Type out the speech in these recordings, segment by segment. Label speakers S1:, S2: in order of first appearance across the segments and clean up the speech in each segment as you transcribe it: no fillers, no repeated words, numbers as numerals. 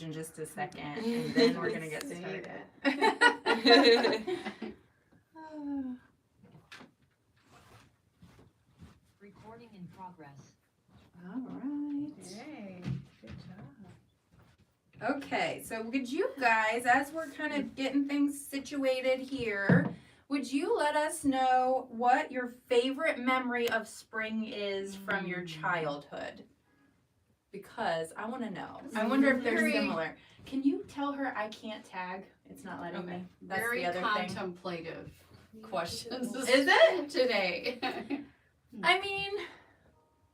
S1: in just a second, and then we're gonna get started.
S2: Recording in progress.
S1: All right.
S3: Yay, good job.
S1: Okay, so would you guys, as we're kind of getting things situated here, would you let us know what your favorite memory of spring is from your childhood? Because I want to know. I wonder if they're
S3: Very-
S1: similar. Can you tell her I can't tag? It's not letting
S3: Okay.
S1: me. That's
S3: Very
S1: the other thing.
S3: contemplative questions.
S1: Is it?
S3: Today?
S1: I mean,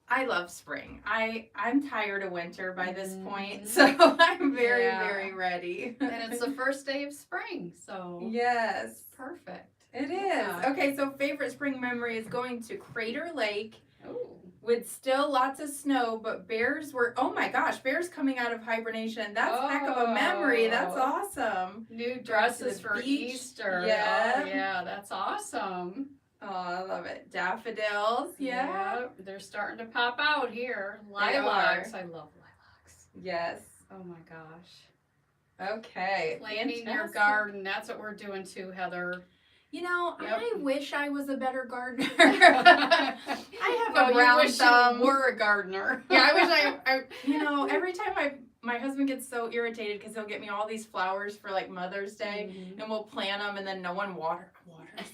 S1: I love spring. I'm tired of winter by this point, so I'm very,
S3: Yeah.
S1: very ready.
S3: And it's the first day of spring, so
S1: yes.
S3: perfect.
S1: It is.
S3: Yeah.
S1: Okay, so favorite spring memory is going to Crater Lake
S3: Oh.
S1: with still lots of snow, but bears were, oh my gosh, bears coming out of hibernation. That's a heck of a memory. That's
S3: Oh.
S1: awesome.
S3: New dresses
S1: the
S3: for
S1: beach.
S3: Easter.
S1: Yeah.
S3: Oh, yeah, that's awesome.
S1: Oh, I love it. Daffodils. Yeah.
S3: Yep, they're starting to pop out here.
S1: They
S3: Lilacs. I love lilacs.
S1: Yes.
S3: Oh my gosh.
S1: Okay.
S3: Planting your
S1: Fantastic.
S3: garden. That's what we're doing too, Heather.
S1: You know,
S3: Yep.
S1: I wish I was a better gardener.
S3: I
S1: I have
S3: no,
S1: a brown
S3: you wish
S1: thumb.
S3: you were a gardener.
S1: Yeah, I wish I you know, every time my husband gets so irritated because he'll get me all these flowers for like Mother's Day,
S3: Mhm.
S1: and we'll plant them, and then no one waters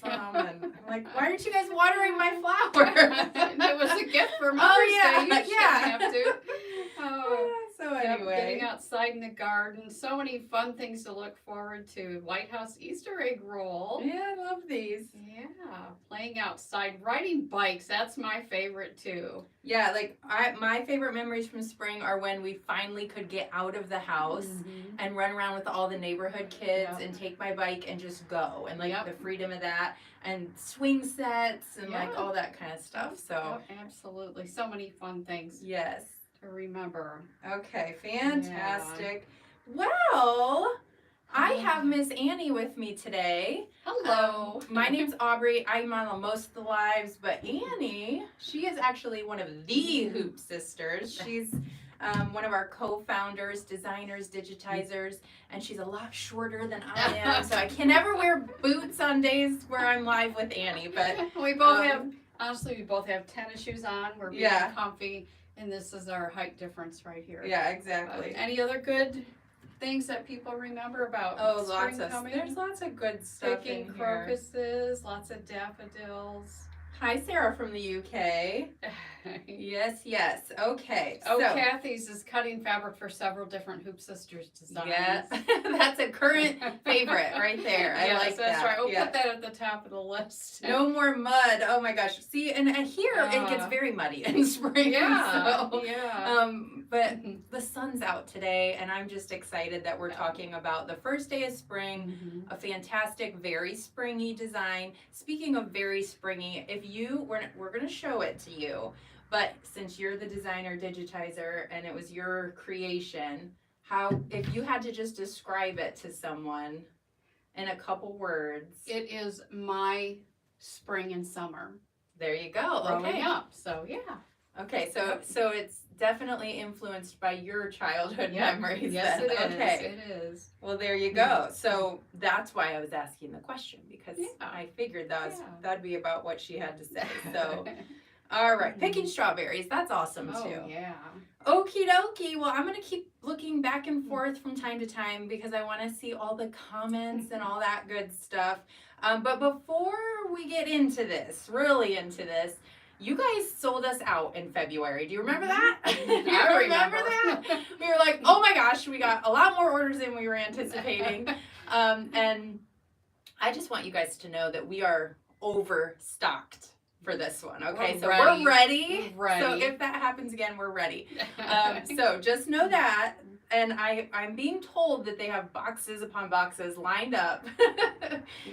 S1: them, and I'm like, why aren't you guys watering my flowers?
S3: It was a gift for Mother's
S1: yeah,
S3: Day. You shouldn't
S1: yeah.
S3: have to. Oh.
S1: So
S3: Yep,
S1: anyway,
S3: getting outside in the garden. So many fun things to look forward to. White House Easter egg roll.
S1: yeah, I love these.
S3: Yeah, playing outside, riding bikes. That's my favorite too.
S1: Yeah, like my favorite memories from spring are when we finally could get out of the house
S3: Mhm.
S1: and run around with all the neighborhood kids
S3: Yep.
S1: and take my bike and just go, and like
S3: Yep.
S1: the freedom of that, and swing sets and like
S3: Yeah.
S1: all that kind of stuff. So
S3: Yep, absolutely. So many fun things
S1: yes.
S3: to remember.
S1: Okay, fantastic. Well, I have Miss Annie with me today.
S3: Hello.
S1: My name's Aubrey. I'm on most of the lives, but Annie, she is actually one of the Hoop Sisters. She's one of our co-founders, designers, digitizers, and she's a lot shorter than I am, so I can never wear boots on days where I'm live with Annie, but
S3: we both
S1: um,
S3: have, honestly, we both have tennis shoes on. We're being
S1: Yeah.
S3: comfy, and this is our height difference right here.
S1: yeah, exactly.
S3: Any other good things that people remember about
S1: Oh,
S3: spring
S1: lots of
S3: coming?
S1: there's lots of good stuff
S3: Picking
S1: in here.
S3: crocuses, lots of daffodils.
S1: Hi, Sarah from the UK. Yes, yes. Okay.
S3: Oh,
S1: so,
S3: Kathy's is cutting fabric for several different Hoop Sisters designs.
S1: yeah, that's a current favorite right there. I
S3: Yes,
S1: like
S3: that's
S1: that.
S3: right. We'll
S1: Yeah.
S3: put that at the top of the list.
S1: No more mud. Oh my gosh. See, and here it gets
S3: Uh,
S1: very muddy in spring.
S3: Yeah,
S1: So,
S3: yeah.
S1: but the sun's out today, and I'm just excited that we're talking about the first day of spring.
S3: Mhm.
S1: A fantastic, very springy design. Speaking of very springy, if you we're going to show it to you, but since you're the designer digitizer and it was your creation, how if you had to just describe it to someone in a couple words,
S3: It is my spring and summer
S1: there you go.
S3: growing
S1: Okay.
S3: up. So yeah.
S1: Okay, so it's definitely influenced by your childhood
S3: Yep.
S1: memories.
S3: Yes,
S1: then.
S3: it is.
S1: Okay.
S3: It is.
S1: Well, there you go. So that's why I was asking the question, because
S3: Yeah.
S1: I figured
S3: Yeah.
S1: that'd be about what she had to say. So, all right, picking strawberries. That's awesome
S3: Oh
S1: too.
S3: yeah.
S1: Okie dokie. Well, I'm gonna keep looking back and forth from time to time because I want to see all the comments and all that good stuff. But before we get into this, really into this, you guys sold us out in February. Do you remember that? You
S3: I
S1: remember that? We were like, oh my gosh, we got a lot more orders than we were anticipating. And I just want you guys to know that we are overstocked for this one. Okay,
S3: We're
S1: so
S3: ready.
S1: we're ready.
S3: We're ready.
S1: So if that happens again, we're ready. So just know that. And I'm being told that they have boxes upon boxes lined up,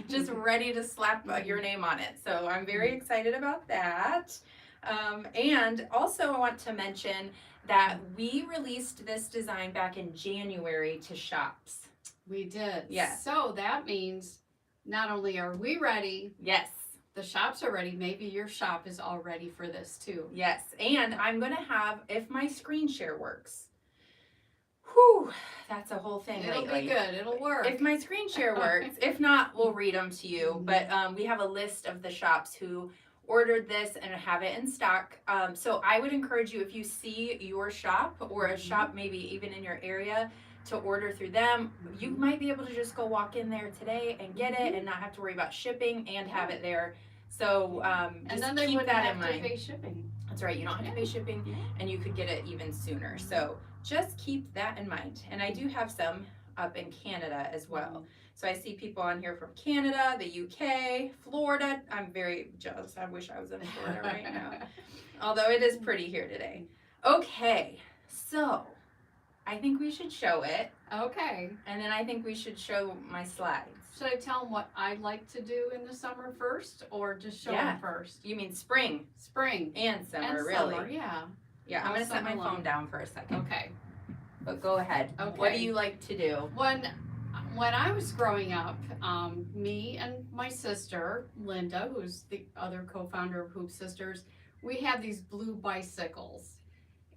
S1: just ready to slap your name on it. So I'm very excited about that. And also I want to mention that we released this design back in January to shops.
S3: We did.
S1: Yes.
S3: So that means not only are we ready,
S1: Yes.
S3: the shops are ready. Maybe your shop is all ready for this too.
S1: Yes. And I'm going to have, if my screen share works, Whew, that's a whole thing
S3: It'll
S1: lately.
S3: be good. It'll work.
S1: If my screen share works, if not, we'll read them to you.
S3: Mhm.
S1: But we have a list of the shops who ordered this and have it in stock. So I would encourage you, if you see your shop or a shop maybe even in your area, to order through them. You might be able to just go walk in there today and get it and not have to worry about shipping and have it there. So
S3: and
S1: just
S3: then they
S1: keep
S3: wouldn't
S1: that
S3: have
S1: in
S3: to
S1: mind.
S3: pay shipping.
S1: That's right, you don't have to pay shipping
S3: Yeah.
S1: and you could get it even sooner. So just keep that in mind. And I do have some up in Canada as well. So I see people on here from Canada, the UK, Florida. I'm very jealous. I wish I was in Florida right now. Although it is pretty here today. Okay, so I think we should show it.
S3: Okay.
S1: And then I think we should show my slides.
S3: Should I tell them what I like to do in the summer first, or just show
S1: Yeah.
S3: them first?
S1: You mean spring
S3: Spring
S1: and summer,
S3: and
S1: really?
S3: summer, yeah.
S1: Yeah, I'm
S3: All
S1: gonna set my
S3: summer
S1: phone
S3: long.
S1: down for a second.
S3: Okay.
S1: But go ahead. What do
S3: Okay.
S1: you like to do?
S3: When I was growing up, me and my sister Linda, who's the other co-founder of Hoop Sisters, we had these blue bicycles.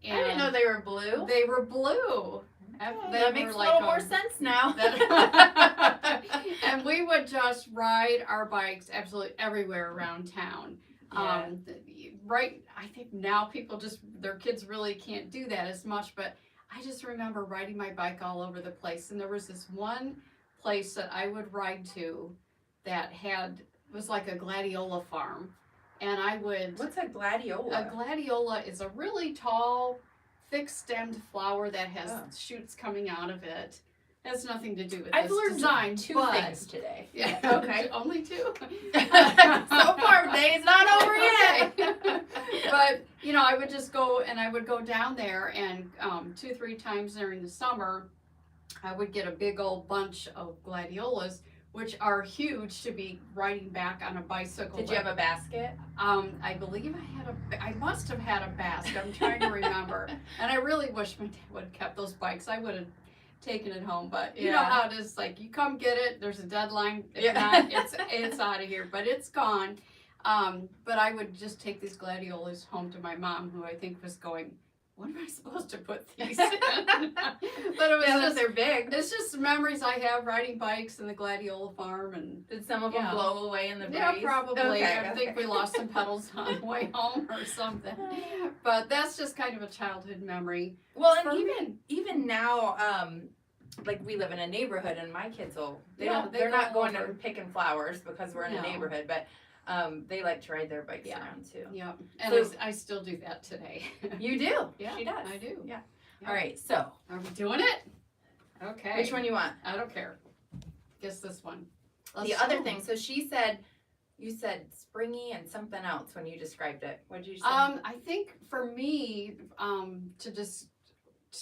S1: I didn't know they were blue.
S3: They were blue.
S1: That makes a little more sense now.
S3: And we would just ride our bikes absolutely everywhere around town.
S1: Yeah.
S3: Right, I think now people just, their kids really can't do that as much, but I just remember riding my bike all over the place. And there was this one place that I would ride to that was like a gladiola farm. And I would,
S1: What's a gladiola?
S3: a gladiola is a really tall, thick-stemmed flower that has
S1: Oh.
S3: shoots coming out of it. It has nothing to do with
S1: I've
S3: this
S1: learned
S3: design,
S1: two
S3: but
S1: things today.
S3: yeah,
S1: Okay.
S3: only two.
S1: So far, day's not over yet.
S3: Okay. But you know, I would just go and I would go down there, and 2-3 times during the summer, I would get a big old bunch of gladiolas, which are huge to be riding back on a bicycle.
S1: Did you have a basket?
S3: I believe I must have had a basket. I'm trying to remember. And I really wish my dad would have kept those bikes. I would have taken it home. But you know
S1: Yeah.
S3: how it is, like you come get it, there's a deadline. If
S1: Yeah.
S3: not, it's out of here. But it's gone. But I would just take these gladiolas home to my mom, who I think was going, what am I supposed to put these in? But it was
S1: Yeah,
S3: just,
S1: they're big.
S3: it's just memories I have riding bikes in the gladiola farm. And
S1: Did some of them
S3: Yeah.
S1: blow away in the breeze?
S3: yeah, probably.
S1: Okay,
S3: I think we lost some pedals on the way home or something. But that's just kind of a childhood memory.
S1: Well,
S3: For
S1: and even now, like we live in a neighborhood, and my kids
S3: Yeah,
S1: they're
S3: go
S1: not going
S3: over.
S1: and picking flowers because we're in a
S3: No.
S1: neighborhood, but they like to ride their bikes
S3: Yeah.
S1: around too.
S3: Yep. And
S1: So-
S3: I still do that today.
S1: You do.
S3: Yeah,
S1: She does.
S3: I do.
S1: Yeah.
S3: Yeah.
S1: All right. So,
S3: Are we doing it? Okay.
S1: which one you want?
S3: I don't care. Guess this one.
S1: The other thing. So you said springy and something else when you described it. What did you say?
S3: I think for me,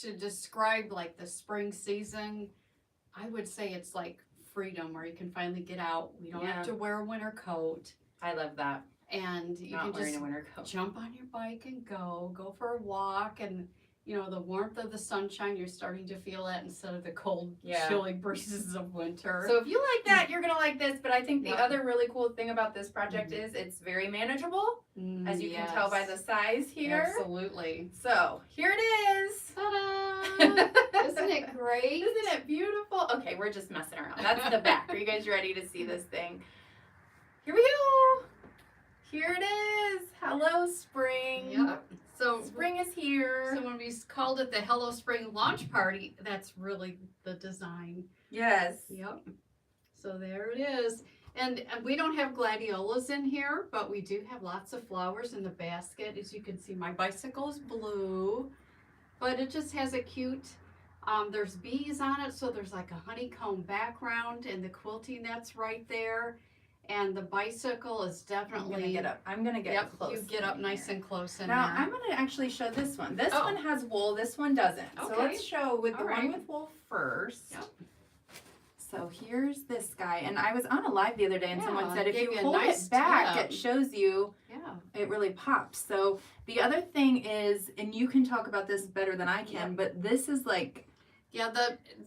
S3: to describe like the spring season, I would say it's like freedom, where you can finally get out. We don't
S1: Yeah.
S3: have to wear a winter coat,
S1: I love that.
S3: and you
S1: Not
S3: can
S1: wearing
S3: just
S1: a winter coat.
S3: jump on your bike and go for a walk. And you know, the warmth of the sunshine, you're starting to feel it instead of the cold,
S1: Yeah.
S3: chilly breezes of winter.
S1: So if you like that, you're gonna like this. But I think the
S3: Yep.
S1: other really cool thing about this project is it's very manageable, as you can tell by the
S3: Yes.
S1: size here.
S3: Absolutely.
S1: So here it is.
S3: Ta-da! Isn't it great?
S1: Isn't it beautiful? Okay, we're just messing around. That's the back. Are you guys ready to see this thing? Here we go. Here it is. Hello, spring.
S3: Yep. So
S1: Spring is here.
S3: when we called it the Hello Spring launch party, that's really the design.
S1: Yes.
S3: Yep. So there it is. And we don't have gladiolas in here, but we do have lots of flowers in the basket. As you can see, my bicycle is blue, but it just has a cute, there's bees on it, so there's like a honeycomb background, and the quilting that's right there. And the bicycle is definitely,
S1: I'm gonna get
S3: yep,
S1: close.
S3: you get up
S1: in
S3: nice
S1: here.
S3: and close in
S1: Now
S3: there.
S1: I'm gonna actually show this one. This
S3: Oh.
S1: one has wool. This one doesn't. So
S3: Okay.
S1: let's show with the
S3: All
S1: one
S3: right.
S1: with wool first.
S3: Yep.
S1: So here's this guy, and I was on a live the other day, and someone
S3: Yeah,
S1: said if
S3: gave
S1: you
S3: you a
S1: hold
S3: nice
S1: it back,
S3: tip.
S1: it shows you
S3: Yeah.
S1: it really pops. So the other thing is, and you can talk about this better than I can,
S3: Yep.
S1: but this is like,
S3: Yeah,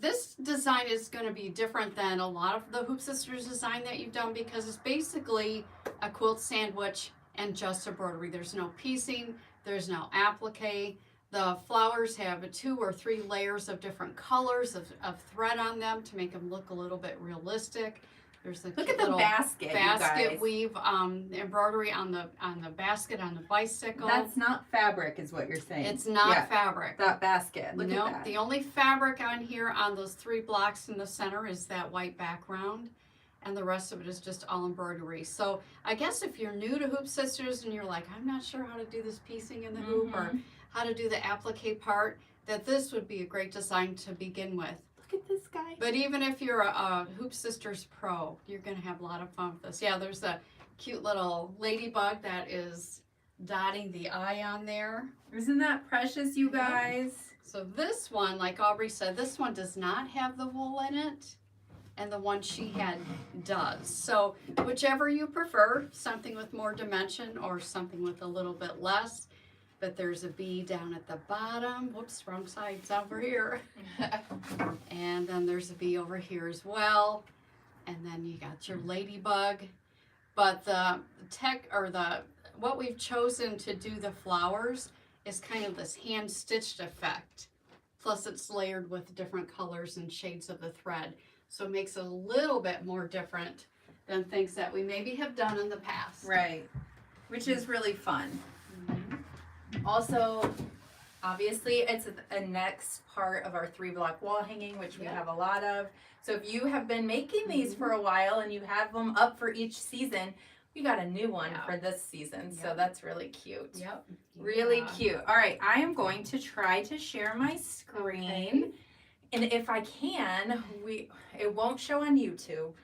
S3: this design is going to be different than a lot of the Hoop Sisters design that you've done, because it's basically a quilt sandwich and just embroidery. There's no piecing, there's no applique, The flowers have 2 or 3 layers of different colors of thread on them to make them look a little bit realistic. There's a
S1: Look
S3: cute
S1: at the
S3: little
S1: basket, you
S3: basket
S1: guys.
S3: weave embroidery on the basket on the bicycle.
S1: That's not fabric, is what you're saying.
S3: It's not
S1: Yeah,
S3: fabric.
S1: that basket. Look
S3: Nope.
S1: at that.
S3: The only fabric on here on those 3 blocks in the center is that white background, and the rest of it is just all embroidery. So I guess if you're new to Hoop Sisters and you're like, I'm not sure how to do this piecing in the hoop or how to do the applique part, that this would be a great design to begin with.
S1: Look at this guy.
S3: But even if you're a Hoop Sisters pro, you're going to have a lot of fun with this. Yeah, there's a cute little ladybug that is dotting the eye on there.
S1: Isn't that precious, you guys?
S3: So this one, like Aubrey said, this one does not have the wool in it, and the one she had does. So whichever you prefer, something with more dimension or something with a little bit less. But there's a bee down at the bottom. Whoops, wrong side, it's over here. And then there's a bee over here as well. And then you got your ladybug. But the what we've chosen to do the flowers is kind of this hand-stitched effect. Plus it's layered with different colors and shades of the thread. So it makes it a little bit more different than things that we maybe have done in the past.
S1: Right. Which is really fun.
S3: Mhm.
S1: Also, obviously, it's a next part of our 3-block wall hanging, which we
S3: Yeah.
S1: have a lot of. So if you have been making these for a while and you have them up for each season, we got a new one
S3: Yeah.
S1: for this season. So
S3: Yep.
S1: that's really cute.
S3: Yep.
S1: Really
S3: Yeah.
S1: cute. All right, I am going to try to share my screen.
S3: Okay.
S1: And if I can, it won't show on YouTube.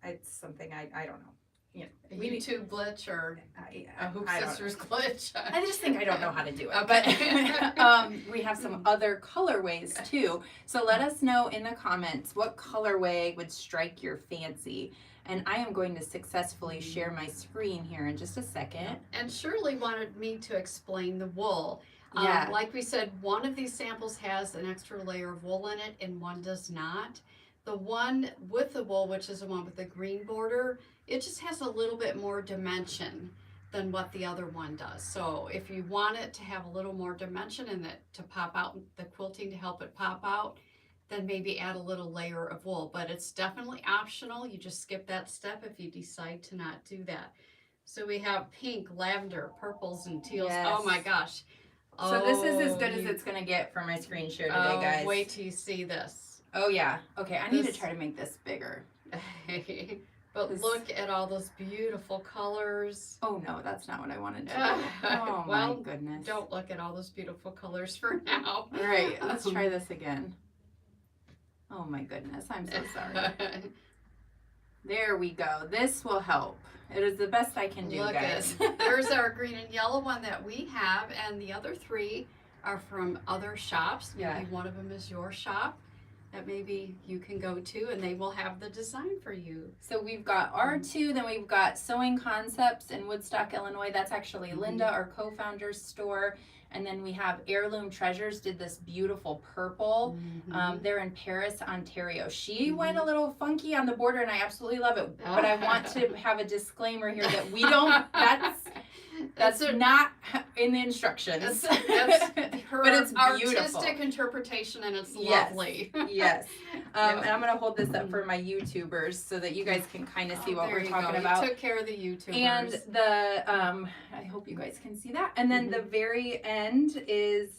S1: It's something I don't know.
S3: A
S1: We need-
S3: YouTube glitch or a Hoop
S1: I don't know.
S3: Sisters glitch.
S1: I just think I don't know how to do it.
S3: Okay.
S1: But we have some other colorways too. So let us know in the comments what colorway would strike your fancy. And I am going to successfully share my screen here in just a second.
S3: And Shirley wanted me to explain the wool.
S1: Yeah.
S3: Like we said, one of these samples has an extra layer of wool in it and one does not. The one with the wool, which is the one with the green border, it just has a little bit more dimension than what the other one does. So if you want it to have a little more dimension and that to pop out, the quilting to help it pop out, then maybe add a little layer of wool. But it's definitely optional. You just skip that step if you decide to not do that. So we have pink, lavender, purples, and teals.
S1: Yes.
S3: Oh my gosh.
S1: So this is as
S3: Oh,
S1: good as
S3: you-
S1: it's going to get for my screen share today,
S3: Oh,
S1: guys.
S3: wait till you see this.
S1: Oh, yeah. Okay, I need to
S3: This-
S1: try to make this bigger.
S3: But
S1: This-
S3: look at all those beautiful colors.
S1: Oh, no, that's not what I wanted to do. Oh,
S3: Well,
S1: my goodness.
S3: Don't look at all those beautiful colors for now.
S1: All right, let's try this again. Oh, my goodness. I'm so sorry. There we go. This will help. It is the best I can do,
S3: Look
S1: guys.
S3: at there's our green and yellow one that we have, and the other 3 are from other shops. Maybe
S1: Yeah.
S3: one of them is your shop that maybe you can go to, and they will have the design for you.
S1: So we've got R2, then we've got Sewing Concepts in Woodstock, Illinois. That's actually Linda, our co-founder's store. And then we have Heirloom Treasures did this beautiful purple. They're in Paris, Ontario. She went a little funky on the border, and I absolutely love it. But I want to have a disclaimer here that we don't. That's not in the instructions.
S3: That's her
S1: But it's beautiful.
S3: artistic interpretation, and it's
S1: Yes.
S3: lovely.
S1: Yes.
S3: Yeah.
S1: And I'm gonna hold this up for my YouTubers so that you guys can kind of see what
S3: There
S1: we're
S3: you
S1: talking
S3: go.
S1: about.
S3: You took care of the YouTubers.
S1: And the I hope you guys can see that. And then the very end is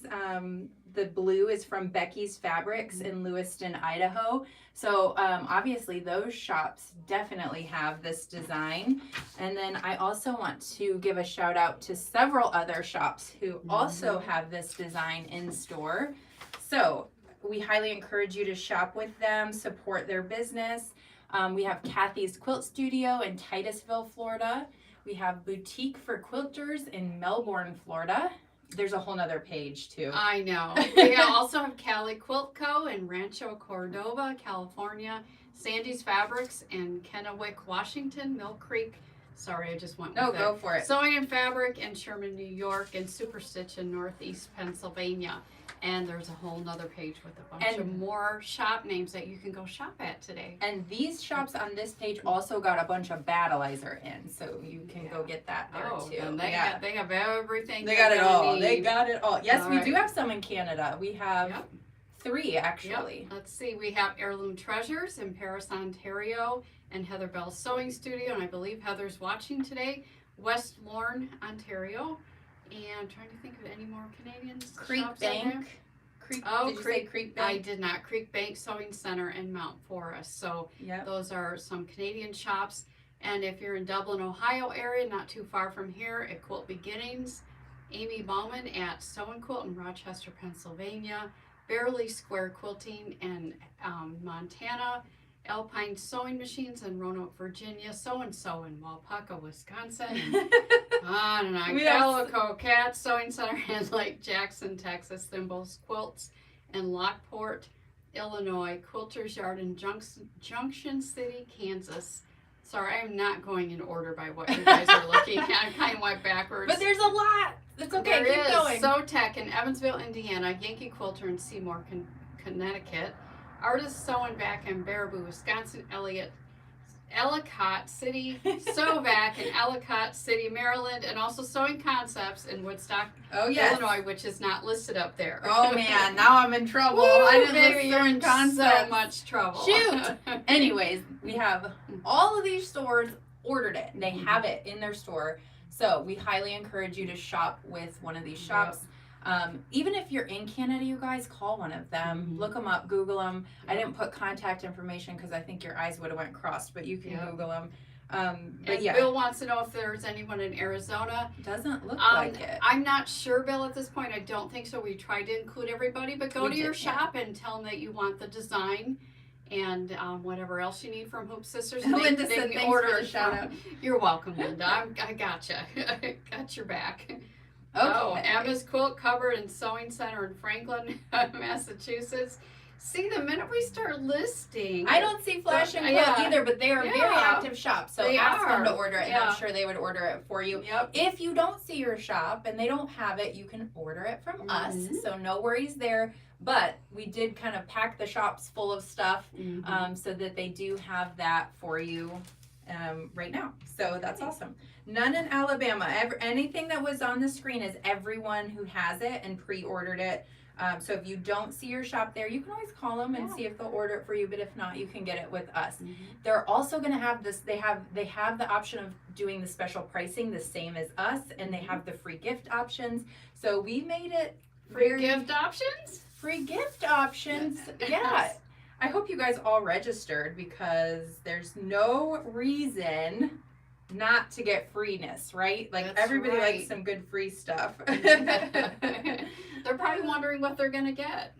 S1: the blue is from Becky's Fabrics in Lewiston, Idaho. So obviously those shops definitely have this design. And then I also want to give a shout out to several other shops who also have this design in store. So we highly encourage you to shop with them, support their business. We have Kathy's Quilt Studio in Titusville, Florida. We have Boutique for Quilters in Melbourne, Florida. There's a whole nother page too.
S3: I know. We also have Cali Quilt Co. in Rancho Cordova, California. Sandy's Fabrics in Kennewick, Washington. Mill Creek Sorry, I just went
S1: No,
S3: with
S1: go for it.
S3: Sewing and Fabric in Sherman, New York, and Super Stitch in Northeast Pennsylvania. And there's a whole nother page with a bunch of more shop names that you can go shop at today.
S1: And these shops on this page also got a bunch of Battleizer in, so you can go get that there too.
S3: And they have everything.
S1: They got it
S3: you're
S1: all.
S3: gonna
S1: They
S3: need.
S1: got it all. Yes,
S3: All
S1: we
S3: right.
S1: do have some in Canada. We have
S3: Yep.
S1: 3 actually.
S3: Yep. Let's see. We have Heirloom Treasures in Paris, Ontario, and Heather Bell's Sewing Studio, and I believe Heather's watching today. West Lorne, Ontario, and I'm trying to think of any more Canadians.
S1: Creek
S3: shops out there.
S1: Bank. Creek.
S3: Oh,
S1: did you say Creek
S3: I
S1: Bank?
S3: did not. Creek Bank Sewing Center in Mount Forest. So
S1: Yep.
S3: those are some Canadian shops. And if you're in Dublin, Ohio area, not too far from here, at Quilt Beginnings, Amy Bauman at Sew and Quilt in Rochester, Pennsylvania, Beverly Square Quilting in Montana, Alpine Sewing Machines in Roanoke, Virginia, Sew and Sew in Walpaka, Wisconsin, and on and on.
S1: We have
S3: Calico Cat Sewing Center in Lake Jackson, Texas, Thimbles Quilts in Lockport, Illinois, Quilter's Yard in Junction City, Kansas. Sorry, I'm not going in order by what you guys are looking at. I kind of went backwards.
S1: But there's a lot. It's okay.
S3: There
S1: Keep
S3: is
S1: going.
S3: Sewtech in Evansville, Indiana, Yankee Quilter in Seymour, Connecticut, Artist Sewing Back in Baraboo, Wisconsin, Ellicott City, Sewvac in Ellicott City, Maryland, and also Sewing Concepts in Woodstock,
S1: Oh yes.
S3: Illinois, which is not listed up there.
S1: Oh man, now I'm in trouble.
S3: Woo,
S1: I didn't
S3: baby,
S1: list
S3: you're
S1: Sewing
S3: in
S1: Concepts.
S3: so much trouble.
S1: Shoot. Anyways, we have all of these stores ordered it. They have it in their store. So we highly encourage you to shop with one of these shops. Even if you're in Canada, you guys, call one of them.
S3: Mhm.
S1: Look them up, Google them. I didn't put contact information because I think your eyes would have went crossed, but you can
S3: Yep.
S1: Google them. But
S3: And
S1: yeah,
S3: Bill wants to know if there's anyone in Arizona.
S1: doesn't look like it.
S3: I'm not sure, Bill, at this point. I don't think so. We tried to include everybody, but go
S1: We
S3: to
S1: did,
S3: your
S1: yeah.
S3: shop and tell them that you want the design and whatever else you need from Hoop Sisters.
S1: Linda
S3: They
S1: said
S3: can
S1: thanks
S3: order
S1: for the
S3: it
S1: shout
S3: from-
S1: out.
S3: You're welcome, Linda. I gotcha. Got your back.
S1: Okay.
S3: Oh, Emma's Quilt Cupboard and Sewing Center in Franklin, Massachusetts. See, the minute we start listing,
S1: I don't see Flash and Quilt
S3: Yeah.
S1: either, but they are very
S3: Yeah.
S1: active shops. So
S3: They
S1: ask them to
S3: are.
S1: order it, and
S3: Yeah.
S1: I'm sure they would order it for you.
S3: Yep.
S1: If you don't see your shop and they don't have it, you can order it from us.
S3: Mhm.
S1: So no worries there. But we did kind of pack the shops full of stuff
S3: Mhm.
S1: so that they do have that for you right now. So that's awesome. None in Alabama. Anything that was on the screen is everyone who has it and pre-ordered it. So if you don't see your shop there, you can always call them and
S3: Yeah.
S1: see if they'll order it for you. But if not, you can get it with us.
S3: Mhm.
S1: They're also going to have this. They have the option of doing the special pricing the same as us, and they have the free gift options. So we made it
S3: Free
S1: very
S3: gift options?
S1: free gift options. Yeah. I hope you guys all registered because there's no reason not to get freeness, right? Like
S3: That's
S1: everybody
S3: right.
S1: likes some good free stuff.
S3: They're probably wondering what they're going to get.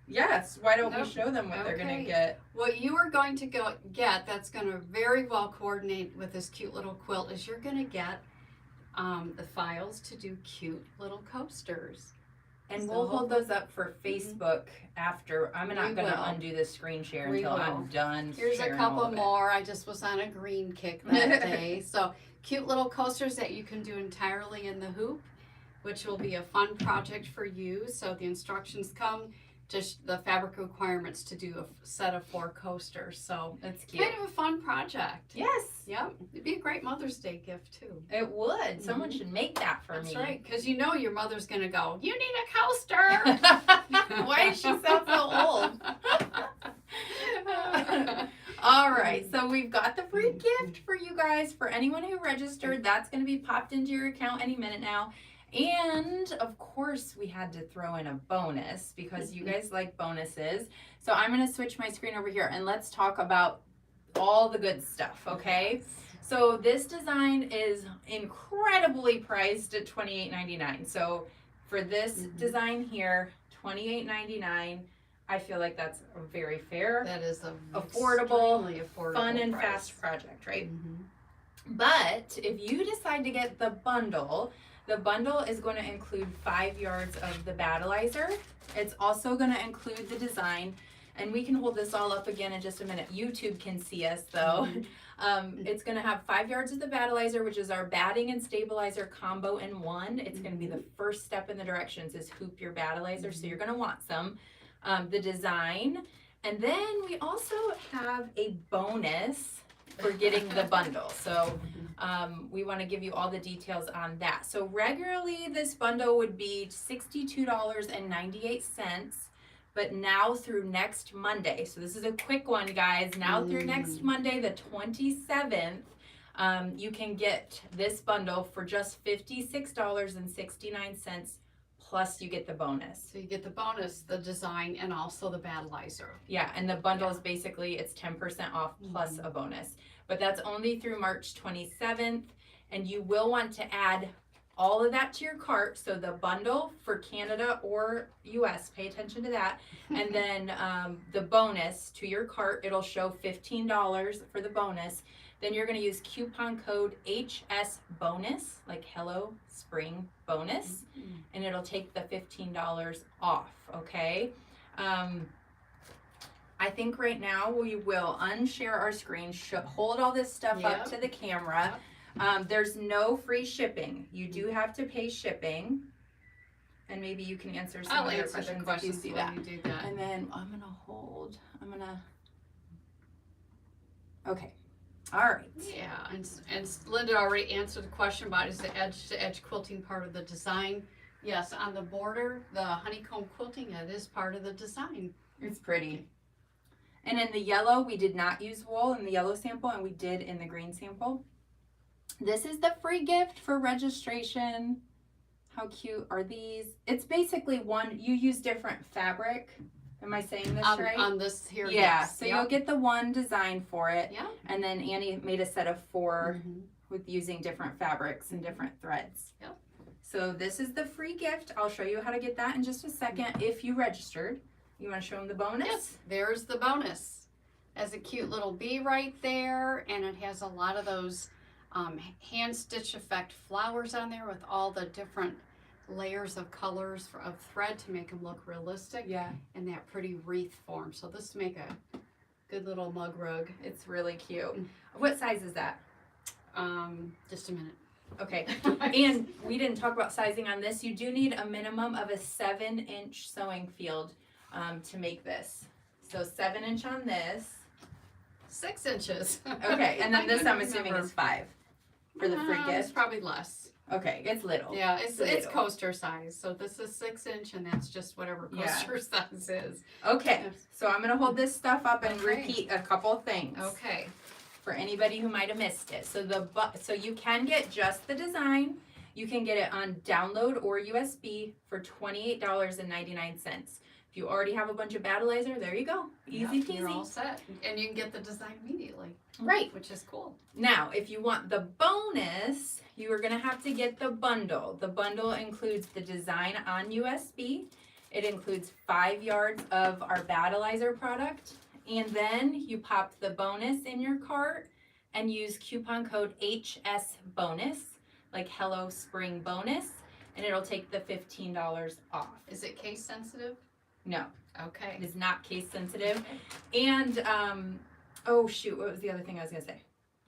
S1: Yes, why don't we
S3: Nope.
S1: show them what they're going
S3: Okay.
S1: to get?
S3: What you are going to get that's going to very well coordinate with this cute little quilt is you're going to get the files to do cute little coasters.
S1: And
S3: So
S1: we'll hold those up for Facebook after. I'm not
S3: We
S1: going to
S3: will.
S1: undo this screen share
S3: We
S1: until
S3: will.
S1: I'm done.
S3: Here's a
S1: sharing all
S3: couple
S1: of it.
S3: more. I just was on a green kick that day. So cute little coasters that you can do entirely in the hoop, which will be a fun project for you. So the instructions come, just the fabric requirements to do a set of 4 coasters. So
S1: That's cute.
S3: kind of a fun project.
S1: Yes,
S3: Yep, it'd be a great Mother's Day gift too.
S1: it would. Someone should make that for
S3: That's
S1: me.
S3: right, because you know your mother's gonna go, you need a coaster.
S1: Why does she sound so old? All right, so we've got the free gift for you guys. For anyone who registered, that's going to be popped into your account any minute now. And of course, we had to throw in a bonus because you guys like bonuses. So I'm going to switch my screen over here and let's talk about all the good stuff, okay? So this design is incredibly priced at $28.99. So for this
S3: Mhm.
S1: design here, $28.99. I feel like that's a very fair,
S3: That is a
S1: Affordable,
S3: extremely affordable,
S1: fun, and
S3: price.
S1: fast project, right?
S3: Mhm.
S1: But if you decide to get the bundle is going to include 5 yards of the Battleizer. It's also going to include the design. And we can hold this all up again in just a minute. YouTube can see us though. It's gonna have 5 yards of the Battleizer, which is our batting and stabilizer combo in one. It's gonna be the first step in the directions is hoop your Battleizer, so you're gonna want some. The design, and then we also have a bonus for getting the bundle. So we want to give you all the details on that. So regularly this bundle would be $62.98, but now through next Monday, so this is a quick one, guys, now through next Monday, the 27th, you can get this bundle for just $56.69, plus you get the bonus.
S3: So you get the bonus, the design, and also the Battleizer.
S1: Yeah, and the bundle is basically, it's 10% off plus a bonus. But that's only through March 27th, and you will want to add all of that to your cart. So the bundle for Canada or US, pay attention to that. And then the bonus to your cart, it'll show $15 for the bonus. Then you're going to use coupon code HS bonus, like Hello Spring bonus, and it'll take the $15 off, okay? I think right now we will unshare our screen, hold all this stuff up to the camera. There's no free shipping. You do have to pay shipping. And maybe you can answer some other questions if you see that.
S3: You do that.
S1: And then okay. All right.
S3: Yeah, and Linda already answered the question about is the edge-to-edge quilting part of the design. Yes, on the border, the honeycomb quilting, it is part of the design.
S1: It's pretty. And in the yellow, we did not use wool in the yellow sample, and we did in the green sample. This is the free gift for registration. How cute are these? It's basically you use different fabric. Am I saying this right?
S3: On this here,
S1: yeah.
S3: yes.
S1: So you'll get the one design for it.
S3: Yeah.
S1: And then Annie made a set of 4 with using different fabrics and different threads.
S3: Yep.
S1: So this is the free gift. I'll show you how to get that in just a second if you registered. You want to show them the bonus?
S3: Yes, there's the bonus. Has a cute little bee right there, and it has a lot of those hand stitch effect flowers on there with all the different layers of colors of thread to make them look realistic.
S1: Yeah.
S3: In that pretty wreath form. So this make a good little mug rug.
S1: It's really cute. What size is that?
S3: Just a minute.
S1: Okay. And we didn't talk about sizing on this. You do need a minimum of a 7-inch sewing field to make this. So 7-inch on this.
S3: 6 inches.
S1: Okay, and then
S3: I
S1: this I'm
S3: couldn't
S1: assuming
S3: remember.
S1: is 5 for the free
S3: It's
S1: gift.
S3: probably less.
S1: Okay, it's little.
S3: Yeah, it's
S1: little.
S3: coaster size. So this is 6-inch, and that's just whatever coaster size is.
S1: Okay, so I'm gonna hold this stuff up and
S3: Okay.
S1: repeat a couple things
S3: Okay.
S1: for anybody who might have missed it. So so you can get just the design. You can get it on download or USB for $28.99. If you already have a bunch of Battleizer, there you go. Easy
S3: Yep,
S1: peasy.
S3: You're all set, and you can get the design immediately.
S1: Right.
S3: Which is cool.
S1: Now, if you want the bonus, you are going to have to get the bundle. The bundle includes the design on USB. It includes 5 yards of our Battleizer product. And then you pop the bonus in your cart and use coupon code HS bonus, like Hello Spring bonus, and it'll take the $15 off.
S3: Is it case sensitive?
S1: No,
S3: Okay.
S1: it is not case sensitive. And, oh shoot, what was the other thing I was gonna say?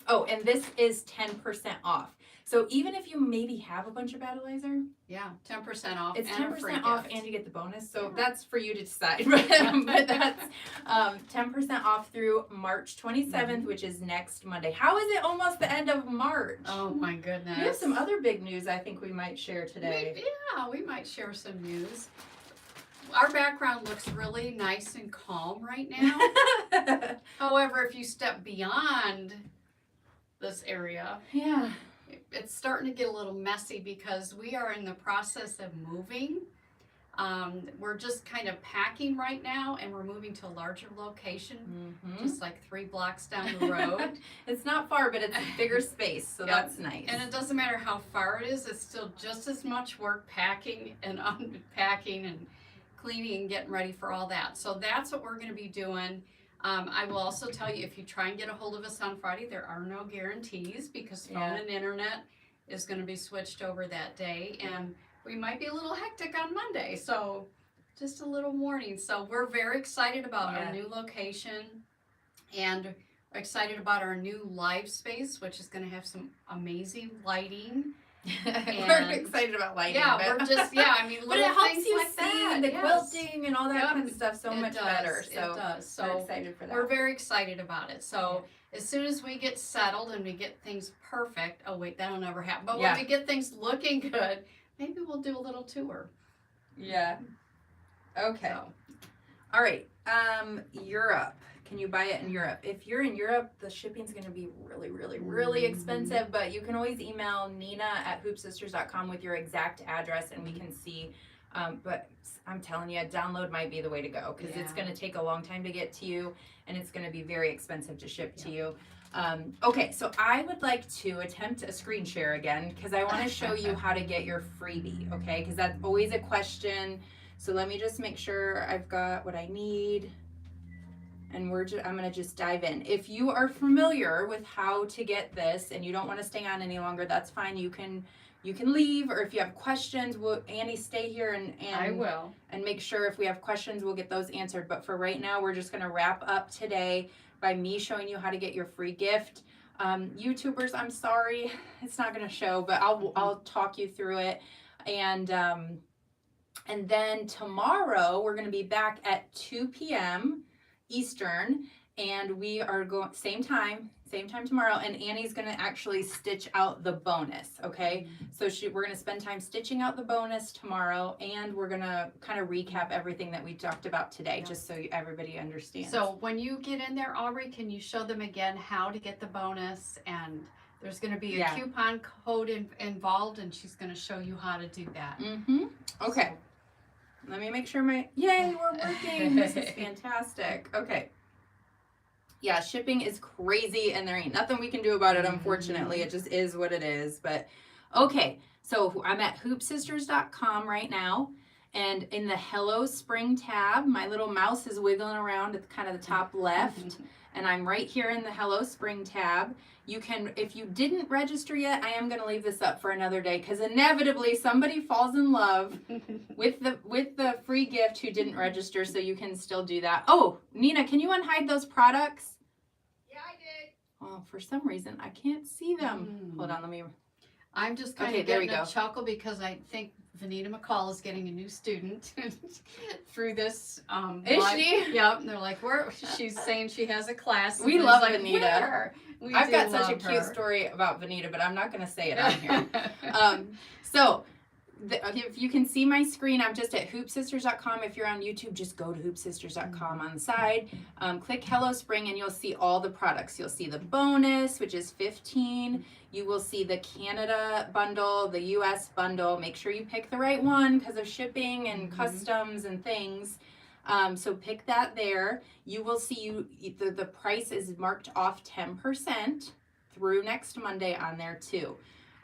S1: Oh, and this is 10% off. So even if you maybe have a bunch of Battleizer,
S3: Yeah, 10% off.
S1: it's
S3: and a free
S1: 10% off
S3: gift.
S1: and you get the bonus. So
S3: Yeah.
S1: that's for you to decide. But that's 10% off through March 27th, which is next Monday. How is it almost the end of March?
S3: Oh my goodness.
S1: We have some other big news I think we might share today.
S3: We might share some news. Our background looks really nice and calm right now. However, if you step beyond this area,
S1: Yeah.
S3: it's starting to get a little messy because we are in the process of moving. We're just kind of packing right now, and we're moving to a larger location,
S1: Mhm.
S3: just like 3 blocks down the road.
S1: It's not far, but it's a bigger space, so
S3: Yep.
S1: that's nice.
S3: And it doesn't matter how far it is, it's still just as much work packing and unpacking and cleaning and getting ready for all that. So that's what we're going to be doing. I will also tell you, if you try and get a hold of us on Friday, there are no guarantees because phone
S1: Yeah.
S3: and internet is going to be switched over that day. And we might be a little hectic on Monday. So just a little warning. So we're very excited about
S1: Yeah.
S3: our new location and excited about our new live space, which is going to have some amazing lighting.
S1: We're
S3: And-
S1: excited about lighting.
S3: Yeah,
S1: but,
S3: we're just, yeah, I mean,
S1: but it
S3: little
S1: helps
S3: things
S1: you
S3: like
S1: see
S3: that.
S1: the
S3: yes.
S1: quilting and all that
S3: Yep,
S1: kind of stuff so
S3: It
S1: much
S3: does,
S1: better.
S3: It
S1: So
S3: does.
S1: we're
S3: So
S1: excited for that.
S3: we're very excited about it. So as soon as we get settled and we get things perfect, oh wait, that'll never happen. But
S1: Yeah.
S3: when we get things looking good, maybe we'll do a little tour.
S1: Yeah. Okay.
S3: So,
S1: All right. Europe. Can you buy it in Europe? If you're in Europe, the shipping's going to be really, really, really
S3: Mhm.
S1: expensive, but you can always email nina@hoopsisters.com with your exact address and we can see. But I'm telling you, download might be the way to go because it's
S3: Yeah.
S1: going to take a long time to get to you and it's going to be very expensive to ship to you. Okay, so I would like to attempt a screen share again because I want to show you how to get your freebie, okay? Because that's always a question. So let me just make sure I've got what I need. And I'm going to just dive in. If you are familiar with how to get this and you don't want to stay on any longer, that's fine. You can leave, or if you have questions, Annie, stay here
S3: I will.
S1: and make sure if we have questions, we'll get those answered. But for right now, we're just going to wrap up today by me showing you how to get your free gift. YouTubers, I'm sorry, it's not going to show, but I'll talk you through it. And then tomorrow we're going to be back at 2 p.m. Eastern, and we are going same time tomorrow, and Annie's going to actually stitch out the bonus, okay? So we're going to spend time stitching out the bonus tomorrow, and we're going to kind of recap everything that we talked about today,
S3: Yeah.
S1: just so everybody understands.
S3: So when you get in there, Aubrey, can you show them again how to get the bonus? And there's going to be a
S1: Yeah.
S3: coupon code involved, and she's going to show you how to do that.
S1: Okay. Let me make sure yay, we're working. This is fantastic. Okay. Yeah, shipping is crazy and there ain't nothing we can do about it, unfortunately. It just is what it is. But okay, so I'm at hoopsisters.com right now. And in the Hello Spring tab, my little mouse is wiggling around at kind of the top left. And I'm right here in the Hello Spring tab. You can, if you didn't register yet, I am going to leave this up for another day because inevitably somebody falls in love with the free gift who didn't register, so you can still do that. Oh, Nina, can you unhide those products?
S4: Yeah, I did.
S1: Oh, for some reason I can't see them. Hold on, let me.
S3: I'm just kind
S1: Okay,
S3: of
S1: there we
S3: getting a
S1: go.
S3: chuckle because I think Vanita McCall is getting a new student through this.
S1: Is she?
S3: Yep. And they're like, where? She's saying she has a class.
S1: We
S3: and
S1: love
S3: it's like,
S1: Vanita.
S3: where?
S1: I've
S3: do
S1: got such a
S3: love
S1: cute
S3: her.
S1: story about Vanita, but I'm not going to say it on here. So if you can see my screen, I'm just at hoopsisters.com. If you're on YouTube, just go to hoopsisters.com on the side. Click Hello Spring and you'll see all the products. You'll see the bonus, which is $15. You will see the Canada bundle, the US bundle. Make sure you pick the right one because of shipping and customs and things. So pick that there. You will see the price is marked off 10% through next Monday on there too.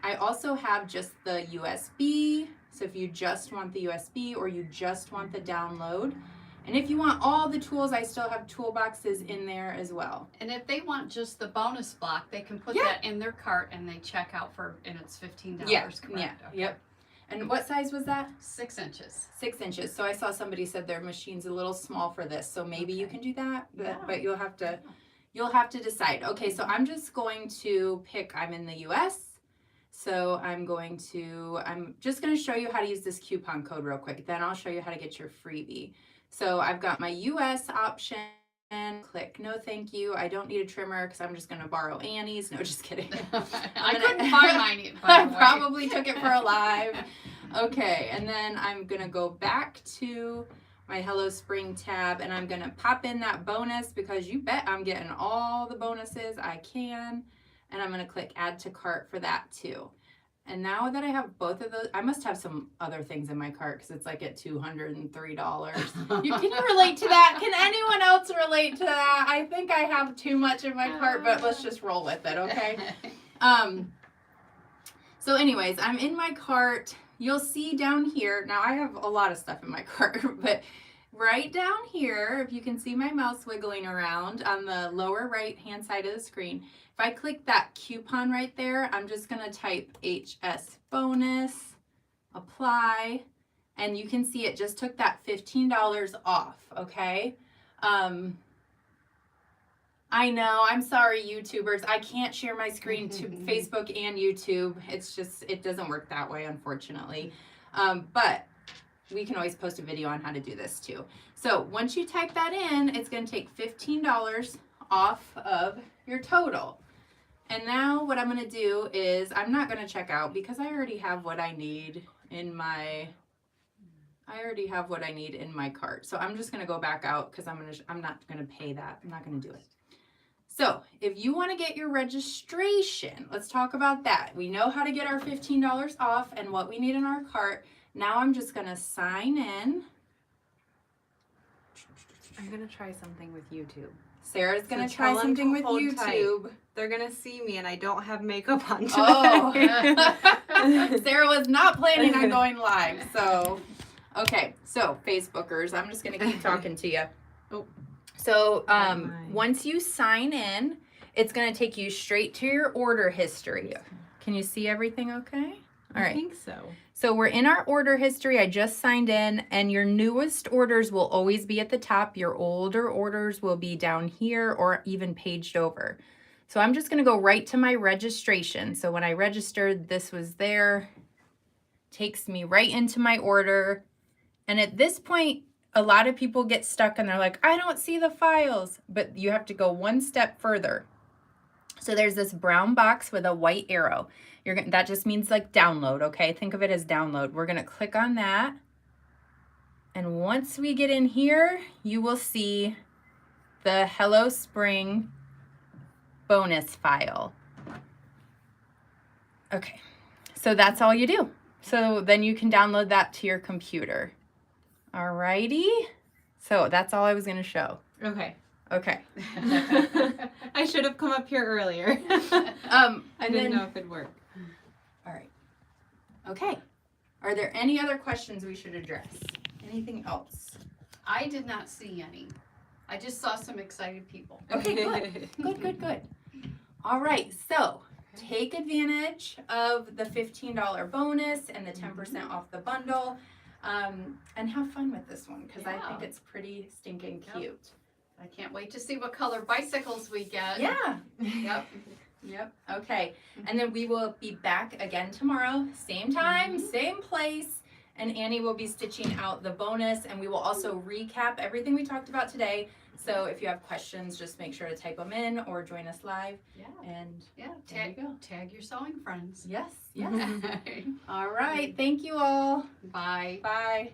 S1: I also have just the USB, so if you just want the USB or you just want the download. And if you want all the tools, I still have toolboxes in there as well.
S3: And if they want just the bonus block, they can put
S1: Yeah.
S3: that in their cart and they check out and it's $15.
S1: Yeah,
S3: Correct?
S1: yeah,
S3: Okay.
S1: yep. And what size was that?
S3: 6 inches.
S1: 6 inches. So I saw somebody said their machine's a little small for this, so maybe you
S3: Okay.
S1: can do that,
S3: Yeah.
S1: but you'll have to decide. Okay, so I'm just going to pick, I'm in the US. So I'm just going to show you how to use this coupon code real quick. Then I'll show you how to get your freebie. So I've got my US option. Click no thank you. I don't need a trimmer because I'm just going to borrow Annie's. No, just kidding.
S3: I couldn't find mine. By
S1: I
S3: the way.
S1: probably took it for a live. Okay, and then I'm going to go back to my Hello Spring tab and I'm going to pop in that bonus because you bet I'm getting all the bonuses I can. And I'm going to click add to cart for that too. And now that I have both of those, I must have some other things in my cart because it's like at $203. Can you relate to that? Can anyone else relate to that? I think I have too much in my cart, but let's just roll with it, okay? So anyways, I'm in my cart. You'll see down here, now I have a lot of stuff in my cart, but right down here, if you can see my mouse wiggling around on the lower right hand side of the screen, if I click that coupon right there, I'm just going to type HS bonus, apply, and you can see it just took that $15 off, okay? I know, I'm sorry, YouTubers. I can't share my screen to Facebook and YouTube. It's just, it doesn't work that way, unfortunately. But we can always post a video on how to do this too. So once you type that in, it's going to take $15 off of your total. And now what I'm going to do is, I'm not going to check out because I already have what I need in my cart. So I'm just going to go back out because I'm not going to pay that. I'm not going to do it. So if you want to get your registration, let's talk about that. We know how to get our $15 off and what we need in our cart. Now I'm just going to sign in.
S4: I'm going to try something with YouTube.
S1: Sarah's going to
S4: So
S1: try
S4: tell 'em
S1: something
S4: to
S1: with
S4: hold tight.
S1: YouTube.
S4: They're going to see me and I don't have makeup on today.
S1: Oh, Sarah was not planning on going live. So, okay. So Facebookers, I'm just going to keep talking to you.
S4: Oh.
S1: So,
S4: my.
S1: once you sign in, it's going to take you straight to your order history. Can you see everything okay? All
S4: I
S1: right.
S4: think so.
S1: So we're in our order history. I just signed in, and your newest orders will always be at the top. Your older orders will be down here or even paged over. So I'm just going to go right to my registration. So when I registered, this was there. Takes me right into my order. And at this point, a lot of people get stuck and they're like, I don't see the files. But you have to go one step further. So there's this brown box with a white arrow. That just means like download, okay? Think of it as download. We're gonna click on that. And once we get in here, you will see the Hello Spring bonus file. Okay, so that's all you do. So then you can download that to your computer. Alrighty, so that's all I was gonna show.
S4: Okay.
S1: Okay.
S4: I should have come up here earlier.
S1: I
S4: I didn't know if it'd work.
S1: All right. Okay. Are there any other questions we should address? Anything else?
S3: I did not see any. I just saw some excited people.
S1: Okay, good. Good. All right. So take advantage of the $15 bonus and the 10% off the bundle, and have fun with this one because I
S3: Yeah.
S1: think it's pretty stinking
S3: Yep.
S1: cute.
S3: I can't wait to see what color bicycles we get.
S1: Yeah.
S3: Yep.
S1: Yep. Okay. And then we will be back again tomorrow, same time, same place. And Annie will be stitching out the bonus, and we will also recap everything we talked about today. So if you have questions, just make sure to type them in or join us live.
S3: Yeah.
S1: And
S3: Yeah.
S1: there you go.
S3: Tag your sewing friends.
S1: Yes. Yes. All right. Thank you all.
S3: Bye.
S1: Bye.